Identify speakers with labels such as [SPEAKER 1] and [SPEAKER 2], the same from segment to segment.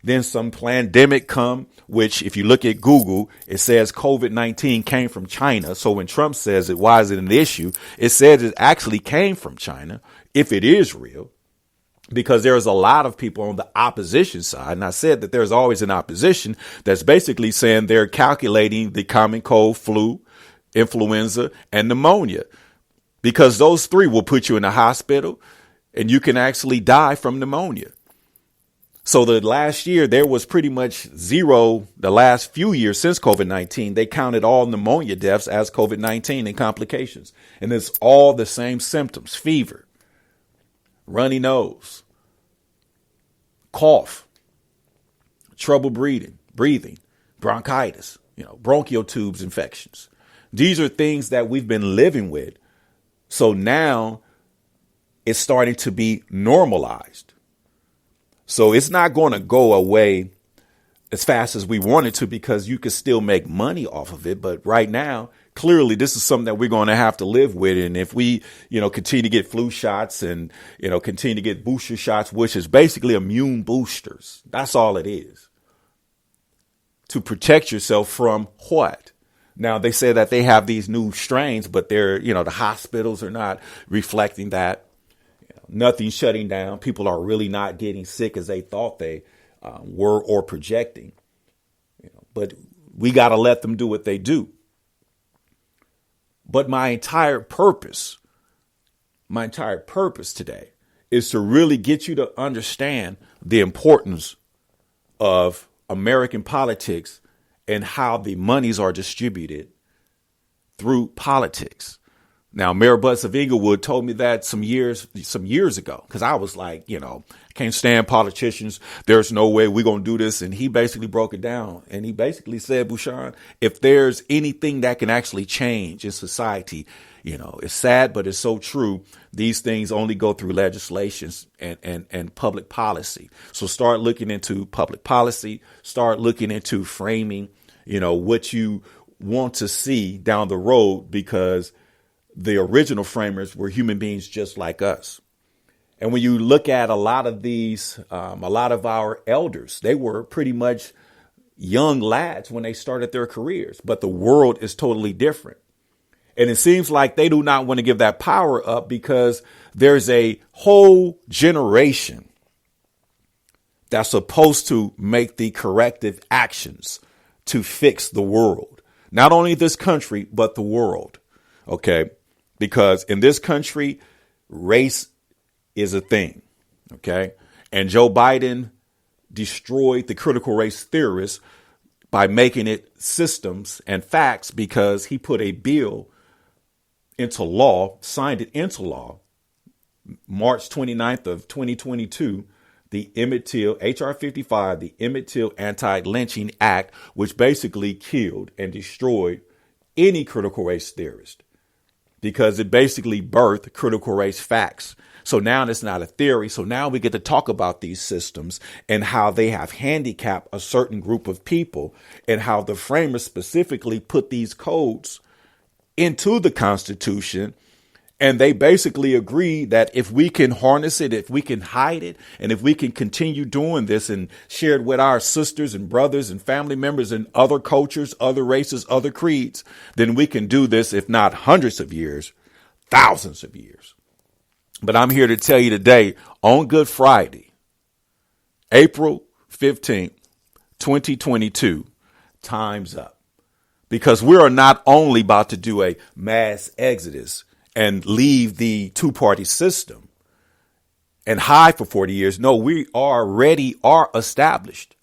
[SPEAKER 1] Then some pandemic come, which if you look at Google, it says COVID-19 came from China. So when Trump says it, why is it an issue? It says it actually came from China, if it is real, because there's a lot of people on the opposition side. And I said that there's always an opposition that's basically saying they're calculating the common cold, flu, influenza, and pneumonia, because those three will put you in the hospital and you can actually die from pneumonia. So the last year, there was pretty much zero. The last few years since COVID-19, they counted all pneumonia deaths as COVID-19 and complications. And it's all the same symptoms: fever, runny nose, cough, trouble breathing, bronchitis, bronchial tubes infections. These are things that we've been living with. So now it's starting to be normalized. So it's not going to go away as fast as we want it to, because you can still make money off of it. But right now, clearly, this is something that we're going to have to live with. And if we, continue to get flu shots and, continue to get booster shots, which is basically immune boosters, that's all it is, to protect yourself from what? Now, they say that they have these new strains, but they're, the hospitals are not reflecting that. Nothing's shutting down. People are really not getting sick as they thought they were or projecting. But we got to let them do what they do. But my entire purpose today is to really get you to understand the importance of American politics and how the monies are distributed through politics. Now, Mayor Butts of Inglewood told me that some years ago, because I was like, can't stand politicians. There's no way we're going to do this. And he basically broke it down. And he basically said, Bouchon, if there's anything that can actually change in society, it's sad, but it's so true. These things only go through legislations and public policy. So start looking into public policy, start looking into framing, what you want to see down the road, because the original framers were human beings just like us. And when you look at a lot of these, a lot of our elders, they were pretty much young lads when they started their careers. But the world is totally different. And it seems like they do not want to give that power up, because there's a whole generation that's supposed to make the corrective actions to fix the world. Not only this country, but the world. OK, because in this country, race is a thing. OK, and Joe Biden destroyed the critical race theorists by making it systems and facts, because he put a bill into law, signed it into law, March 29th of 2022, the Emmett Till, H.R. 55, the Emmett Till Anti-Lynching Act, which basically killed and destroyed any critical race theorist, because it basically birthed critical race facts. So now it's not a theory. So now we get to talk about these systems and how they have handicapped a certain group of people, and how the framers specifically put these codes into the Constitution. And they basically agree that if we can harness it, if we can hide it, and if we can continue doing this and share it with our sisters and brothers and family members and other cultures, other races, other creeds, then we can do this, if not hundreds of years, thousands of years. But I'm here to tell you today, on Good Friday, April 15th, 2022, time's up. Because we are not only about to do a mass exodus and leave the two-party system and hide for 40 years. No, we already are established.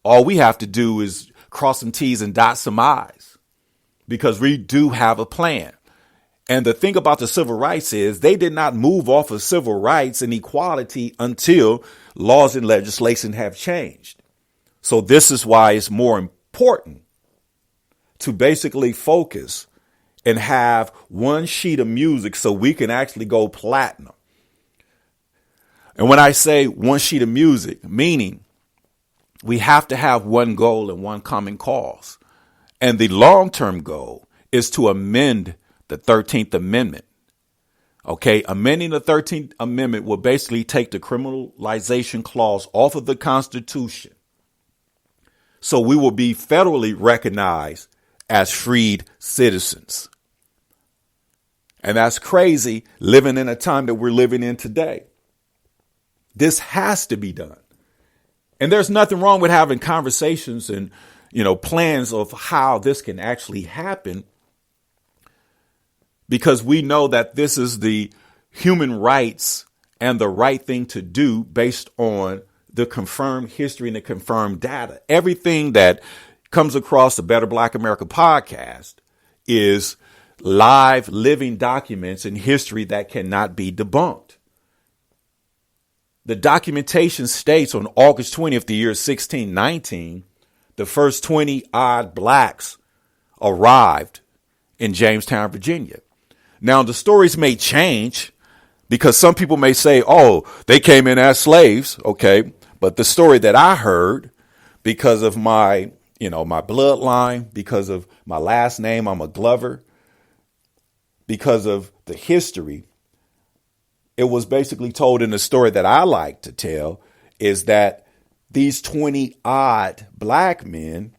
[SPEAKER 1] All we have to do is cross some T's and dot some I's, because we do have a plan. And the thing about the civil rights is they did not move off of civil rights and equality until laws and legislation have changed. So this is why it's more important to basically focus and have one sheet of music so we can actually go platinum. And when I say one sheet of music, meaning we have to have one goal and one common cause. And the long-term goal is to amend the 13th Amendment, Okay, amending the 13th Amendment will basically take the criminalization clause off of the Constitution. So we will be federally recognized as freed citizens. And that's crazy living in a time that we're living in today. This has to be done. And there's nothing wrong with having conversations and, plans of how this can actually happen, because we know that this is the human rights and the right thing to do based on the confirmed history and the confirmed data. Everything that comes across the Better Black America podcast is live, living documents in history that cannot be debunked. The documentation states on August 20th, the year 1619, the first 20 odd blacks arrived in Jamestown, Virginia. Now, the stories may change because some people may say, oh, they came in as slaves. Okay. But the story that I heard, because of my bloodline, because of my last name, I'm a Glover, because of the history, it was basically told in the story that I like to tell, is that these 20 odd black men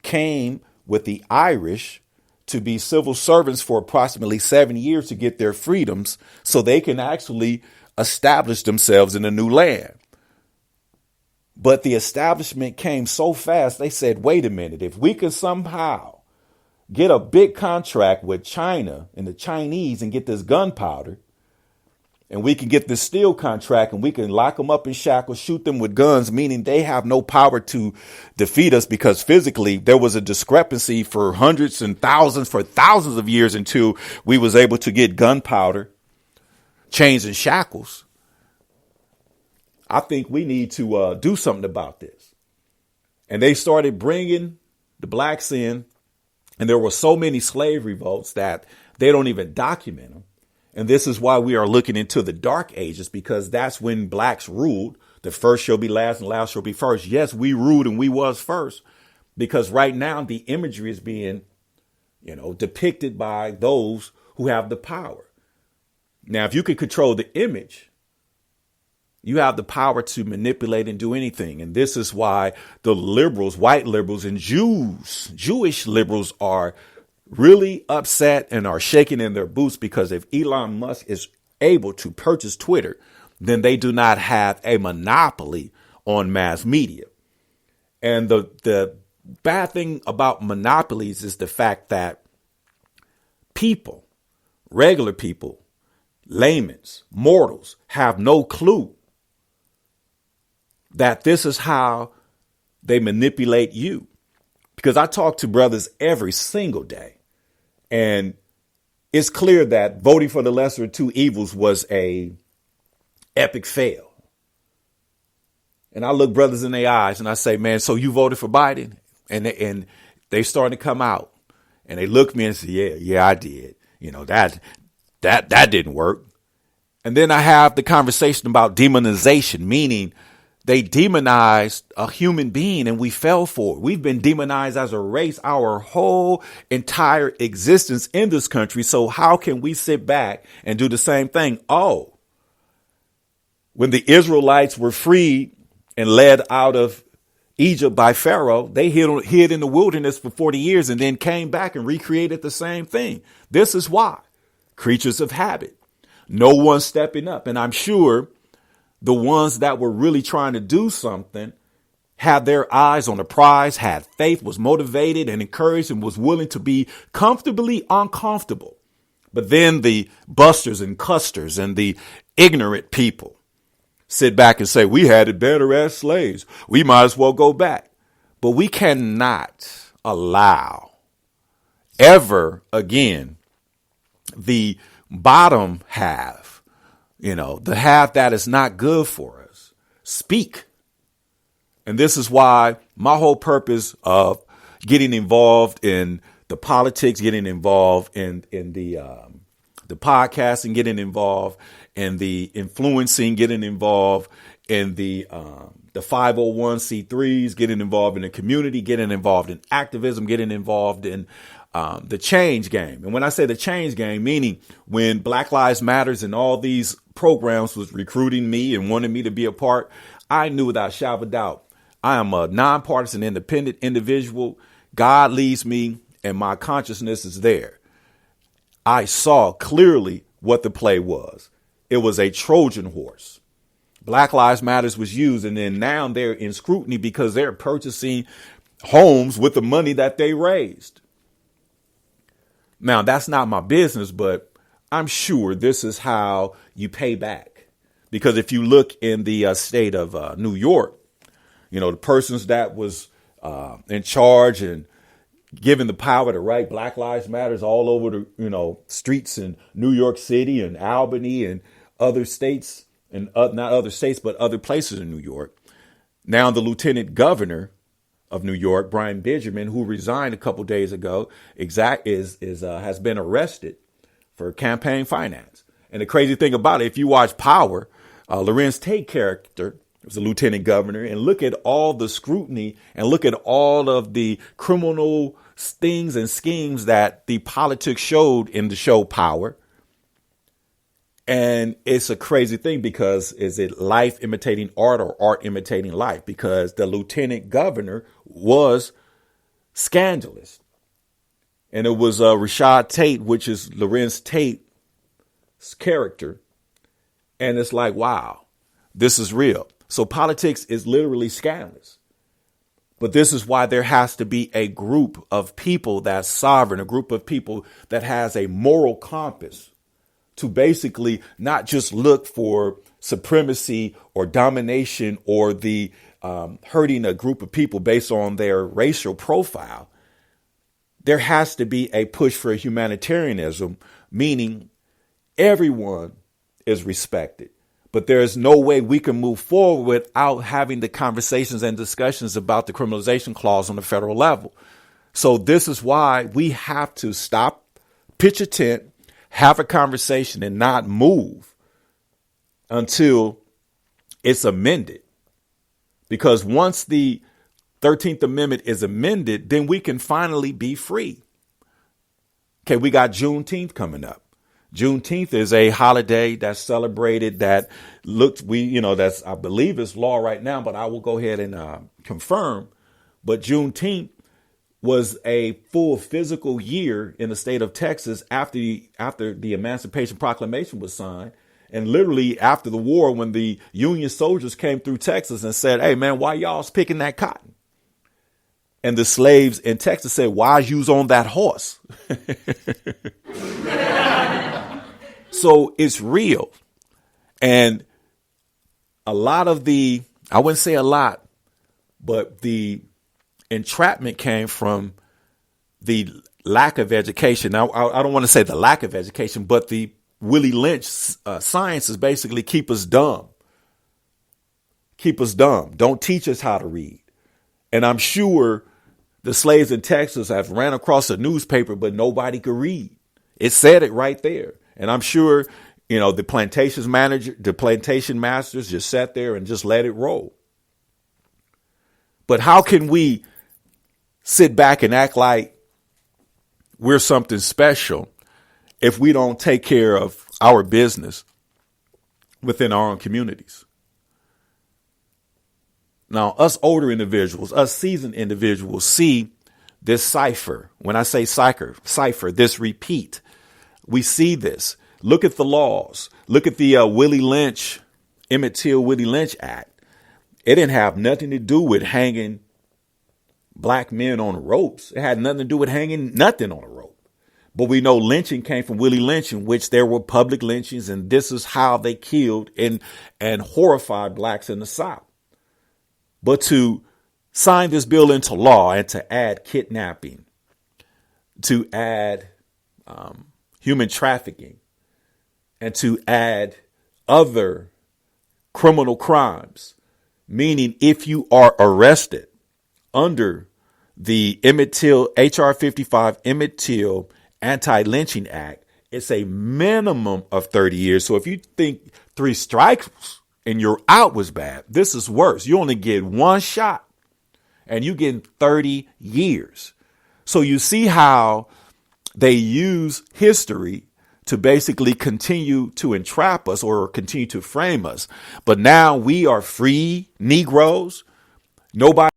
[SPEAKER 1] came with the Irish to be civil servants for approximately 7 years to get their freedoms so they can actually establish themselves in a new land. But the establishment came so fast, they said, wait a minute, if we can somehow get a big contract with China and the Chinese and get this gunpowder, and we can get this steel contract and we can lock them up in shackles, shoot them with guns, meaning they have no power to defeat us, because physically there was a discrepancy for hundreds and thousands, for thousands of years until we was able to get gunpowder, chains and shackles. I think we need to do something about this. And they started bringing the blacks in, and there were so many slave revolts that they don't even document them. And this is why we are looking into the dark ages, because that's when blacks ruled. The first shall be last and last shall be first. Yes, we ruled and we was first, because right now the imagery is being, depicted by those who have the power. Now, if you can control the image, you have the power to manipulate and do anything. And this is why the liberals, white liberals and Jewish liberals are really upset and are shaking in their boots, because if Elon Musk is able to purchase Twitter, then they do not have a monopoly on mass media. And the bad thing about monopolies is the fact that people, regular people, laymen's, mortals, have no clue that this is how they manipulate you. Because I talk to brothers every single day, and it's clear that voting for the lesser of two evils was a epic fail. And I look brothers in their eyes and I say, man, so you voted for Biden? And they starting to come out, and they look at me and say, yeah, I did. That didn't work. And then I have the conversation about demonization, meaning they demonized a human being and we fell for it. We've been demonized as a race our whole entire existence in this country. So how can we sit back and do the same thing? Oh, when the Israelites were freed and led out of Egypt by Pharaoh, they hid in the wilderness for 40 years and then came back and recreated the same thing. This is why. Creatures of habit. No one stepping up. And I'm sure the ones that were really trying to do something had their eyes on the prize, had faith, was motivated and encouraged, and was willing to be comfortably uncomfortable. But then the busters and custers and the ignorant people sit back and say, we had it better as slaves. We might as well go back. But we cannot allow ever again the bottom half, the half that is not good for us, speak. And this is why my whole purpose of getting involved in the politics, getting involved in the podcasting, getting involved in the influencing, getting involved in the 501c3s, getting involved in the community, getting involved in activism, getting involved in the change game. And when I say the change game, meaning when Black Lives Matters and all these programs was recruiting me and wanted me to be a part, I knew without a shadow of a doubt, I am a nonpartisan, independent individual. God leads me and my consciousness is there. I saw clearly what the play was. It was a Trojan horse. Black Lives Matters was used, and then now they're in scrutiny because they're purchasing homes with the money that they raised. Now, that's not my business, but I'm sure this is how you pay back. Because if you look in the state of New York, the persons that was in charge and given the power to write Black Lives Matters all over the, streets in New York City and Albany and other states, and not other states, but other places in New York. Now the lieutenant governor of New York, Brian Benjamin, who resigned a couple days ago, has been arrested for campaign finance. And the crazy thing about it, if you watch Power, Lorenz Tate character was a lieutenant governor, and look at all the scrutiny and look at all of the criminal stings and schemes that the politics showed in the show Power. And it's a crazy thing because is it life imitating art or art imitating life? Because the lieutenant governor was scandalous. And it was Rashad Tate, which is Lorenz Tate's character. And it's like, wow, this is real. So politics is literally scandalous. But this is why there has to be a group of people that's sovereign, a group of people that has a moral compass to basically not just look for supremacy or domination or the hurting a group of people based on their racial profile. There has to be a push for humanitarianism, meaning everyone is respected. But there is no way we can move forward without having the conversations and discussions about the criminalization clause on the federal level. So this is why we have to stop, pitch a tent, have a conversation and not move until it's amended. Because once the 13th Amendment is amended, then we can finally be free. Okay, we got Juneteenth coming up. Juneteenth is a holiday that's celebrated that that's, I believe it's law right now, but I will go ahead and confirm. But Juneteenth was a full physical year in the state of Texas after the Emancipation Proclamation was signed. And literally after the war, when the Union soldiers came through Texas and said, hey, man, why y'all picking that cotton? And the slaves in Texas said, why is you on that horse? So it's real. And a lot of I wouldn't say a lot, but the entrapment came from the lack of education. Now, I don't want to say the lack of education, but the Willie Lynch sciences basically keep us dumb. Keep us dumb. Don't teach us how to read. And I'm sure the slaves in Texas have ran across a newspaper, but nobody could read. It said it right there. And I'm sure, the plantation masters just sat there and just let it roll. But how can we sit back and act like we're something special if we don't take care of our business within our own communities? Now, us older individuals, us seasoned individuals see this cipher. When I say cipher, this repeat, we see this. Look at the laws. Look at the Emmett Till Willie Lynch Act. It didn't have nothing to do with hanging black men on ropes. It had nothing to do with hanging nothing on a rope. But we know lynching came from Willie Lynch, in which there were public lynchings, and this is how they killed and horrified blacks in the South. But to sign this bill into law and to add kidnapping, to add human trafficking, and to add other criminal crimes, meaning if you are arrested under the Emmett Till, H.R. 55 Emmett Till Anti-Lynching Act, it's a minimum of 30 years. So if you think 3 strikes and you're out was bad, this is worse. You only get 1 shot and you get 30 years. So you see how they use history to basically continue to entrap us or continue to frame us. But now we are free Negroes. Nobody